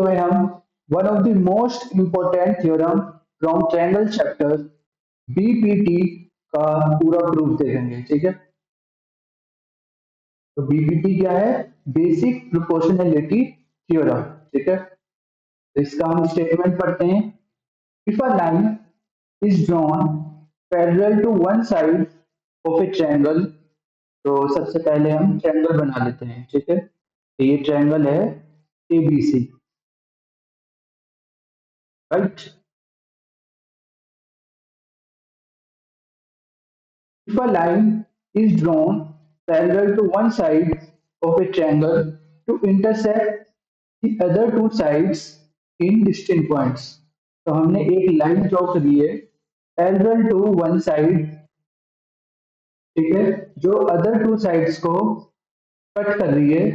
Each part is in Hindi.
में हम one of the most important theorem from triangle chapter BPT का पूरा प्रूफ देखेंगे। ठीक है, तो बीपीटी क्या है? Basic proportionality theorem. ठीक है, तो इसका हम स्टेटमेंट पढ़ते हैं। If a line is drawn parallel to one side of a triangle, तो सबसे पहले हम ट्रायंगल बना लेते हैं। ठीक है, तो ये ट्रायंगल है ABC, right. If a line is drawn parallel to one side of a triangle to intersect the other two sides in distinct points, तो हमने एक लाइन ड्रॉ करी है पैरेलल टू वन साइड, ठीक है, जो अदर टू साइड्स को कट कर रही है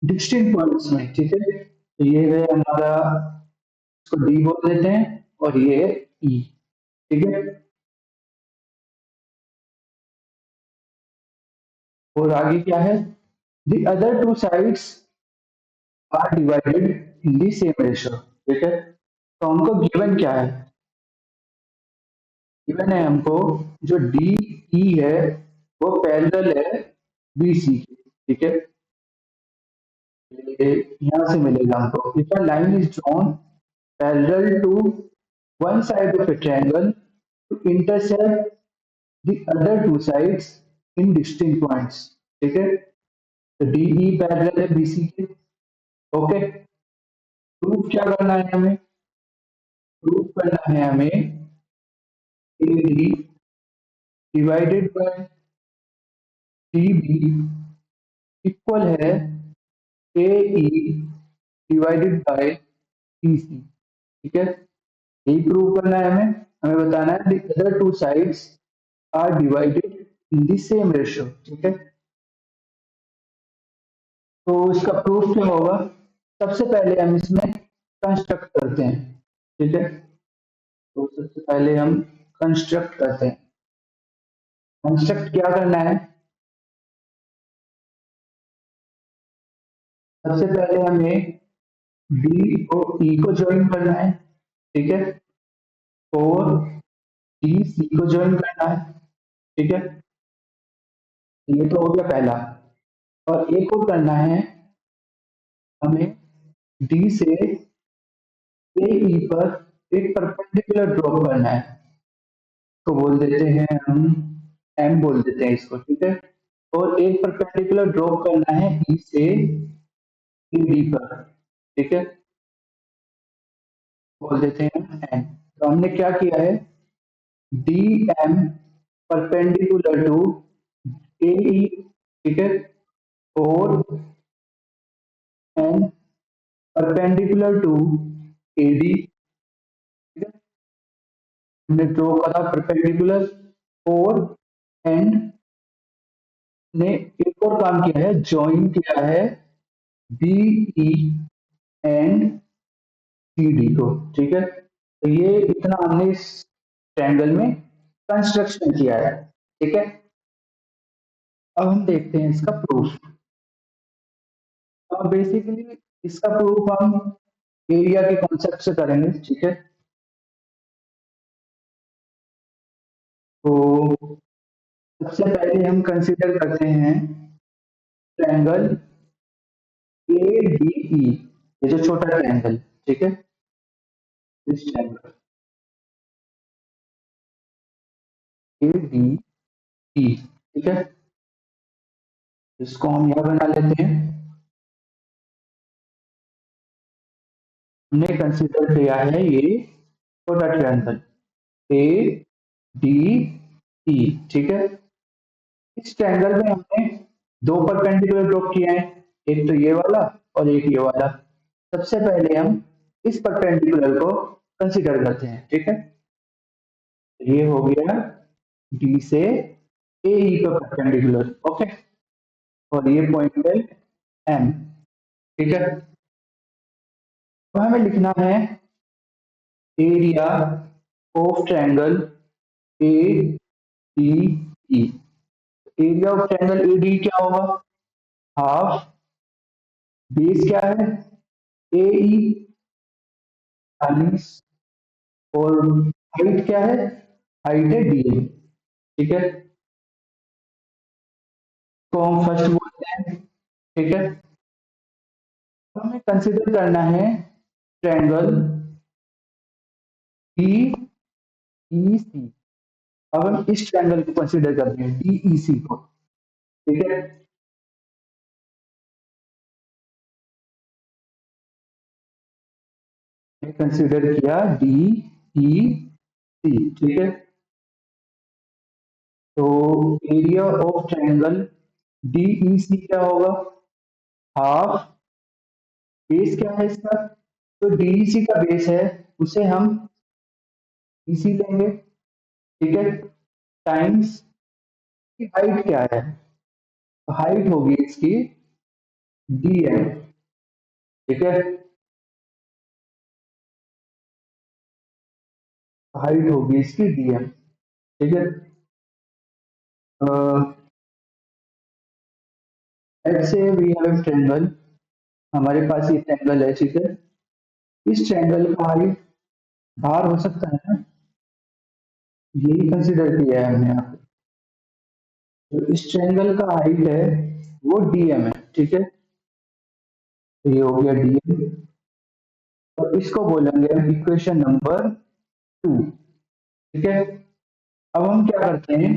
डिस्टिंक्ट पॉइंट्स में। ठीक है, तो ये है हमारा, इसको डी बोल देते हैं और ये है ई। ठीक है, और आगे क्या है? The other two sides are divided in the same ratio. ठीक है, तो हमको गिवन क्या है? गिवन है हमको जो डी ई है वो पैरेलल है बीसी के। ठीक है, ये यहां से मिलेगा हमको। If a line is drawn parallel to one side of a triangle to intersect the other two sides in distinct points. ठीक है, तो डी ई पैरेलल है बीसी के। ओके, प्रूफ क्या करना है हमें? प्रूफ करना है हमें AD divided by DB equal है AE डिवाइडेड बाय DC। ठीक है, यही प्रूव करना है हमें। हमें बताना है the other two sides are divided in the same ratio. ठीक है, तो इसका प्रूफ क्या होगा? सबसे पहले हम इसमें कंस्ट्रक्ट करते हैं। ठीक है, तो सबसे पहले हम कंस्ट्रक्ट करते हैं। कंस्ट्रक्ट क्या करना है? सबसे पहले हमें डी और ई को ज्वाइन करना है। ठीक है, और डी सी को ज्वाइन करना है। ठीक है, ये तो हो गया पहला। और एक और करना है हमें, डी से ए ई पर एक परपेंडिकुलर ड्रॉप करना है, तो बोल देते हैं हम एम बोल देते हैं इसको। ठीक है, और एक परपेंडिकुलर ड्रॉप करना है ई से ए डी पर। ठीक है, बोल देते हैं एम। तो हमने क्या किया है? D M perpendicular to A E, ठीक है, और N perpendicular to A D. ठीक है, हमने ड्रॉ करा परपेंडिकुलर, और एंड ने एक और काम किया है, ज्वाइन किया है B E and C D को। ठीक है, तो ये इतना हमने इस ट्रायंगल में कंस्ट्रक्शन किया है। ठीक है, अब हम देखते हैं इसका प्रूफ। अब बेसिकली इसका प्रूफ हम एरिया के कॉन्सेप्ट से करेंगे। ठीक है, तो सबसे पहले हम कंसीडर करते हैं ट्रायंगल ए डी ई, ये जो छोटा ट्रायंगल। ठीक है, इस ट्रायंगल ए डी ई। ठीक है, इसको हम यह बना लेते हैं। हमने कंसीडर किया है ये छोटा ट्रायंगल ए डी ई। ठीक है, इस ट्रायंगल में हमने दो परपेंडिकुलर ड्रॉप किए हैं, एक तो ये वाला और एक ये वाला। सबसे पहले हम इस परपेंडिकुलर को कंसीडर करते हैं। ठीक है, ये हो गया डी से ए ई का परपेंडिकुलर। ओके, और ये पॉइंट है एम। ठीक है, तो हमें लिखना है area of triangle A D E. Area of triangle A D क्या होगा? हाफ बेस क्या है? ए ई टाइम्स, और हाइट क्या है, हाइट है डी ए, ठीक है, तो हम फर्स्ट बोलते हैं, ठीक है। तो हमें कंसिडर करना है ट्रायंगल डी ई सी। अब हम इस ट्रायंगल को कंसिडर करते हैं डी ई सी को, ठीक है। कंसिडर किया डी ई सी, ठीक है। तो area of triangle D E C क्या होगा, हाफ, बेस क्या है इसका, तो डीईसी का बेस है, उसे हम ईसी लेंगे, ठीक है, टाइम्स की हाइट क्या है, हाइट होगी इसकी डीएम, ठीक है, हाइट होगी इसकी डीएम, ठीक है। Let's say we have a triangle, हमारे पास ये ट्रायंगल है, ठीक है। इस ट्रायंगल का हाइट बाहर हो सकता है ना, यही कंसिडर किया है हमने यहाँ पे। तो इस ट्रायंगल का हाइट है वो डीएम है, ठीक है, तो ये हो गया डीएम, और इसको बोलेंगे हम इक्वेशन नंबर 2, ठीक है। अब हम क्या करते हैं,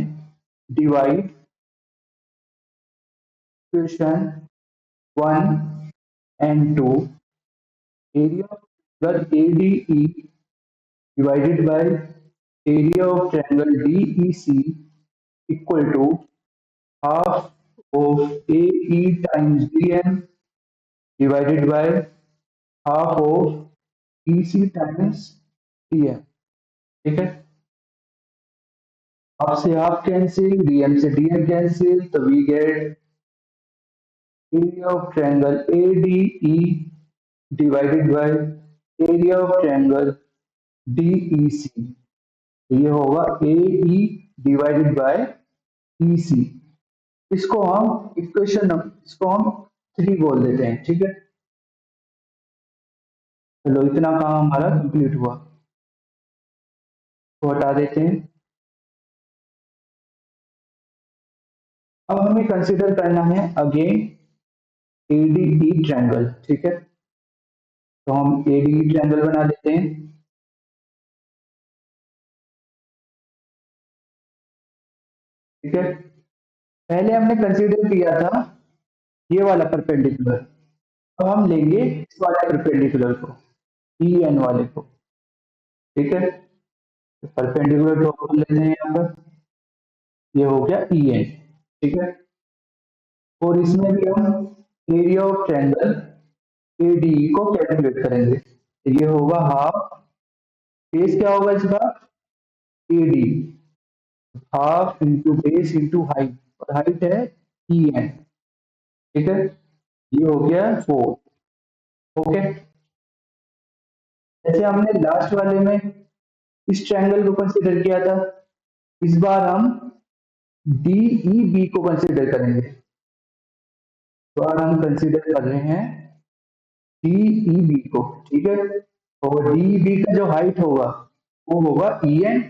divide equation 1 and 2, area of triangle ADE divided by area of triangle DEC equal to half of AE times DM divided by half of EC times DM, ठीक है। हाफ से हाफ कैंसिल, डीएम से डीएम कैंसिल, तो we get area of triangle ADE divided by area of triangle DEC, ये होगा AE डिवाइडेड बाय EC। इसको हम 3 बोल देते हैं, ठीक है। चलो इतना काम हमारा कंप्लीट हुआ, तो हटा देते हैं। अब हमें कंसिडर करना है अगेन ADE ट्रायंगल, ठीक है। तो हम ADE ट्रायंगल बना देते हैं, ठीक है। पहले हमने कंसिडर किया था ये वाला परपेंडिकुलर, अब हम लेंगे इस वाले परपेंडिकुलर को, ई एन वाले को, ठीक है। परपेंडिकुलर ड्रॉ कर लेते हैं यहाँ पर, ये हो गया ई एन, ठीक है। और इसमें भी हम एरिया ऑफ ट्रायंगल एडीई को कैलकुलेट करेंगे, तो ये होगा हाफ, बेस क्या होगा इसका, AD, half into base into height, और हाइट है ई एन, ठीक है, ये हो गया 4, ओके। जैसे हमने लास्ट वाले में इस ट्रायंगल को कंसिडर किया था, इस बार हम डीई बी को कंसिडर करेंगे, तो आज हम कंसिडर कर रहे हैं डीई बी को, ठीक है। और डीई बी का जो हाइट होगा वो होगा ई एन,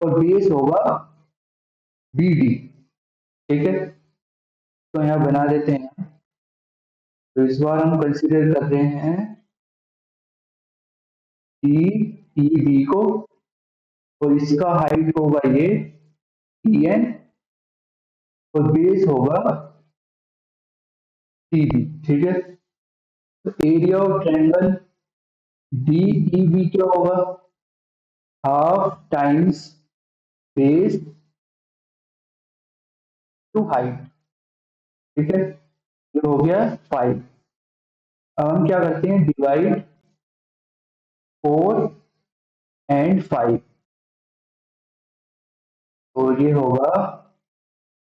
और बेस होगा बी डी, ठीक है। तो यहाँ बना देते हैं, तो इस बार हम कंसिडर कर रहे हैं डीई बी को, और इसका हाइट होगा ये ई एन, और बेस होगा सी बी, ठीक है। तो area of triangle DE B क्या होगा, half times base to height, ठीक है, ये हो गया 5। अब हम क्या करते हैं, डिवाइड 4 एंड 5, तो ये होगा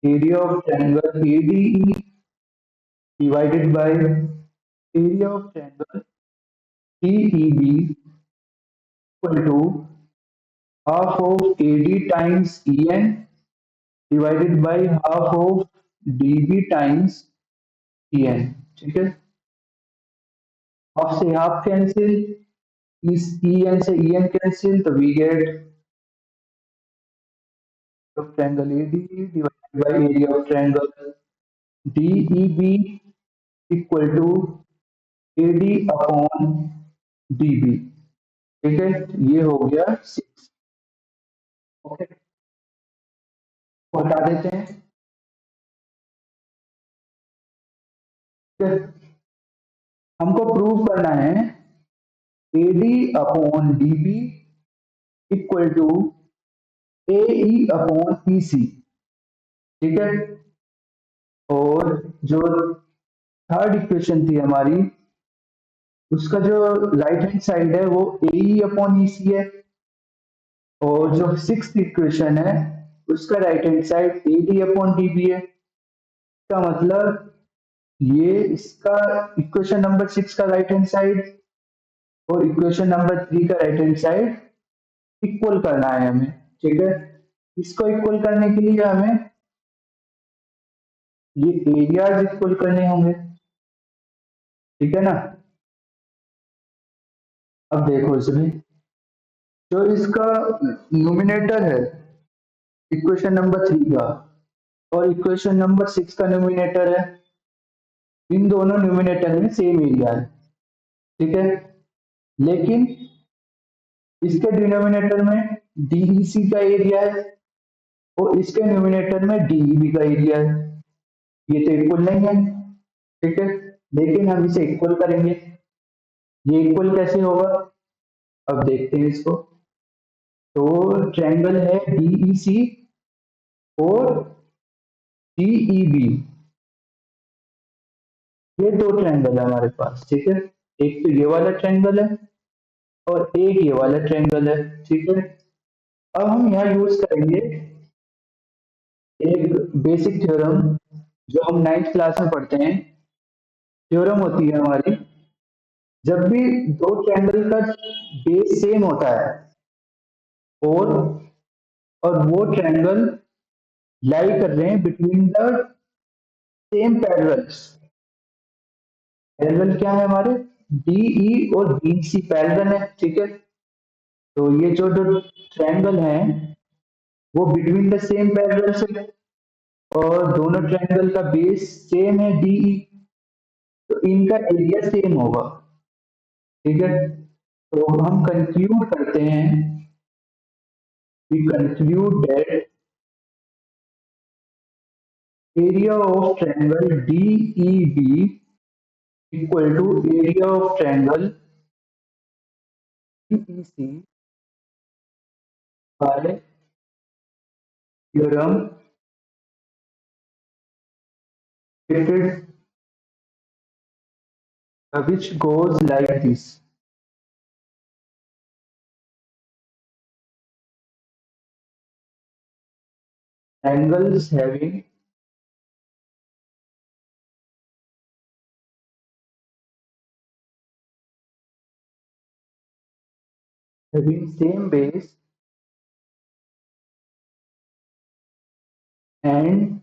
area of triangle ADE divided by area of triangle DEB equal to half of AD times EN divided by half of DB times EN, ठीक है। हाफ से हाफ कैंसिल, इस en से en कैंसिल, तो we get of triangle AD divided by area of triangle DEB equal to AD upon DB। ठीक है, ये हो गया 6। ओके, हटा देते हैं। ठीक है, हमको प्रूव करना है AD upon DB equal to AE upon EC। ठीक है, और जो थर्ड इक्वेशन थी हमारी, उसका जो राइट हैंड साइड है वो AE अपॉन EC है, और जो सिक्स्थ इक्वेशन है उसका right hand side AD upon DB है। इसका मतलब ये इसका इक्वेशन नंबर 6 का राइट हैंड साइड और इक्वेशन नंबर 3 का राइट हैंड साइड इक्वल करना है हमें। ठीक है, इसको इक्वल करने के लिए हमें ये एरियाज इक्वल करने होंगे। ठीक है ना, अब देखो इसमें जो इसका न्यूमिनेटर है इक्वेशन नंबर 3 का और इक्वेशन नंबर 6 का न्यूमिनेटर है, इन दोनों न्यूमिनेटर में सेम एरिया है। ठीक है, लेकिन इसके डिनोमिनेटर में DEC का एरिया है और इसके न्यूमिनेटर में DEB का एरिया है। ये तो इक्वल नहीं है। ठीक है, लेकिन हम इसे इक्वल करेंगे। ये इक्वल कैसे होगा, अब देखते हैं इसको। तो ट्रायंगल है DEC और DEB, ये दो ट्रायंगल है हमारे पास। ठीक है, एक तो ये वाला ट्रायंगल है और एक ये वाला ट्रायंगल है। ठीक है, अब हम यहाँ यूज करेंगे एक बेसिक थ्योरम जो हम 9th क्लास में पढ़ते हैं। थ्योरम होती है हमारी, जब भी दो ट्रायंगल का बेस सेम होता है और वो ट्रायंगल लाई कर रहे हैं between the same parallels. Parallel क्या है हमारे, DE और BC पैरेलल है। ठीक है, तो ये जो दो ट्रायंगल हैं वो बिटवीन द सेम पैरेलल्स है और दोनों ट्रायंगल का बेस सेम है DE, तो इनका एरिया सेम होगा। ठीक है, तो हम कंक्लूड करते हैं, we conclude that area of triangle DEB equal to area of triangle DEC by theorem stated, which goes like this. Angles having same base and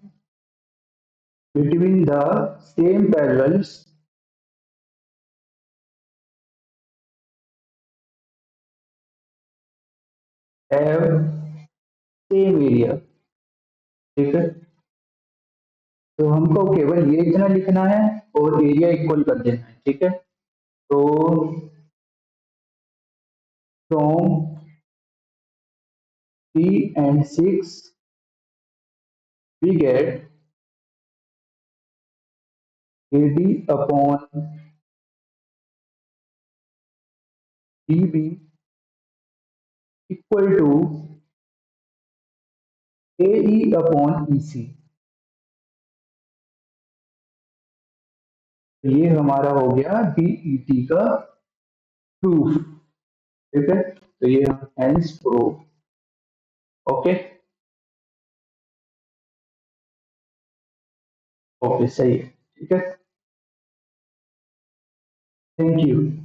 between the same parallels have same area। ठीक है, तो हमको केवल ये इतना लिखना है और एरिया इक्वल कर देना है। ठीक है, तो from 3 and 6 we get AD upon DB equal to AE upon EC। ये हमारा हो गया DET का प्रूफ। ठीक है, तो ये हेंस प्रूफ। ओके, ओके सही है। ठीक है, थैंक यू।